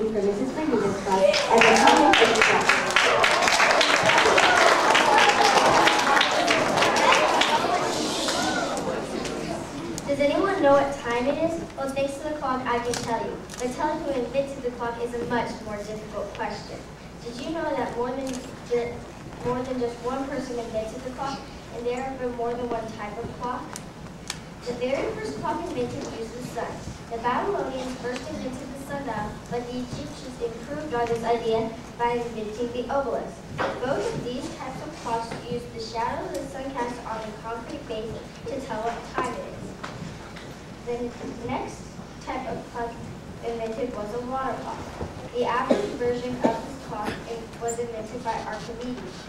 for Mrs. Bermudez Club and the public express. Does anyone know what time it is? Well, thanks to the clock, I can tell you. But telling who invented the clock is a much more difficult question. Did you know that more than just one person invented the clock, and there have been more than one type of clock? The very first clock invented used the sun. The Babylonians first invented the sundial, but the Egyptians improved on this idea by inventing the obelisk. Both of these types of clocks use the shadow the sun casts on the concrete base to tell what time it is. The next type of clock invented was a water clock. The average version of this clock was invented by Archimedes.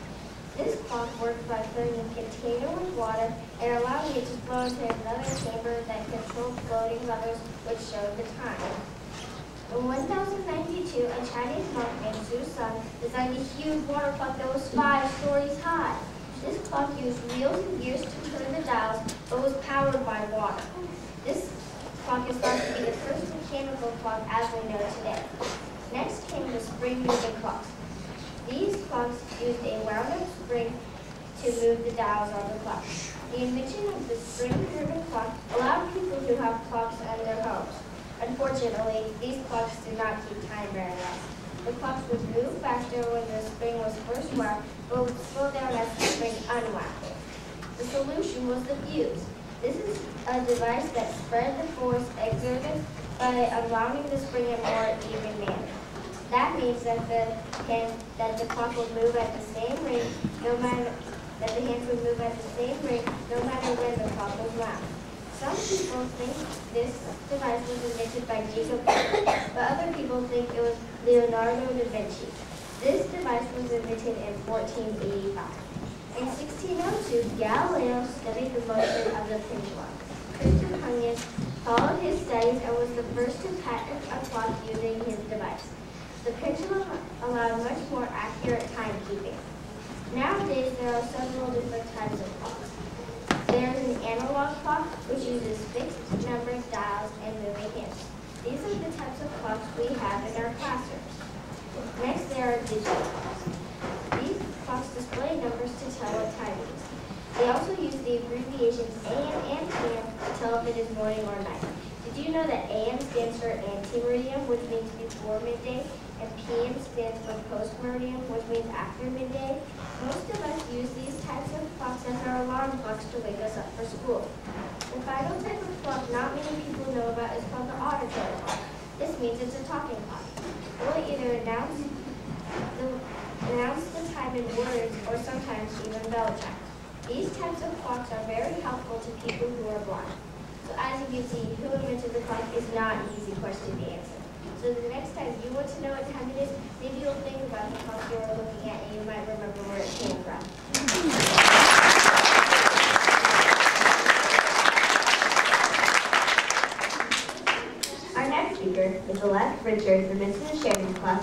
This clock worked by filling a container with water and allowing it to flow into another chamber that controlled floating levers which showed the time. In 1092, a Chinese monk named Su Sun designed a huge water clock that was 5 stories high. This clock used wheels and gears to turn the dials, but was powered by water. This clock is thought to be the first mechanical clock as we know today. Next came the spring-moving clocks. These clocks used a wound-up spring to move the dials on the clock. The invention of the spring-driven clock allowed people to have clocks in their homes. Unfortunately, these clocks did not keep time very well. The clocks would move faster when the spring was first wound, but would slow down as the spring unwound. The solution was the fuse. This is a device that spread the force exerted by unwounding the spring in a more even manner. That means that the clock would move at the same rate, no matter that the hands would move at the same rate, no matter when the clock was wound. Some people think this device was invented by Jacob Cooper, but other people think it was Leonardo da Vinci. This device was invented in 1485. In 1602, Galileo studied the motion of the pendulum. Christian Huygens followed his studies and was the first to patent a clock using his device. The pendulum allowed much more accurate timekeeping. Nowadays, there are several different types of clocks. There is an analog clock, which uses fixed numbers, dials, and moving hands. These are the types of clocks we have in our classrooms. Next, there are digital clocks. These clocks display numbers to tell what time it is. They also use the abbreviations AM and PM to tell if it is morning or night. Did you know that AM stands for ante-meridian, which means before midday, and PM stands for post-meridian, which means after midday? Most of us use these types of clocks as our alarm clocks to wake us up for school. The final type of clock not many people know about is called the auditory clock. This means it's a talking clock. It will either announce the time in words or sometimes even bell chime. These types of clocks are very helpful to people who are blind. So as you can see, who invented the clock is not an easy question to answer. So the next time you want to know what time it is, maybe you'll think about the clock you were looking at and you might remember where it came from. Our next speaker is Celeste Richards from Mrs. Sherman's class.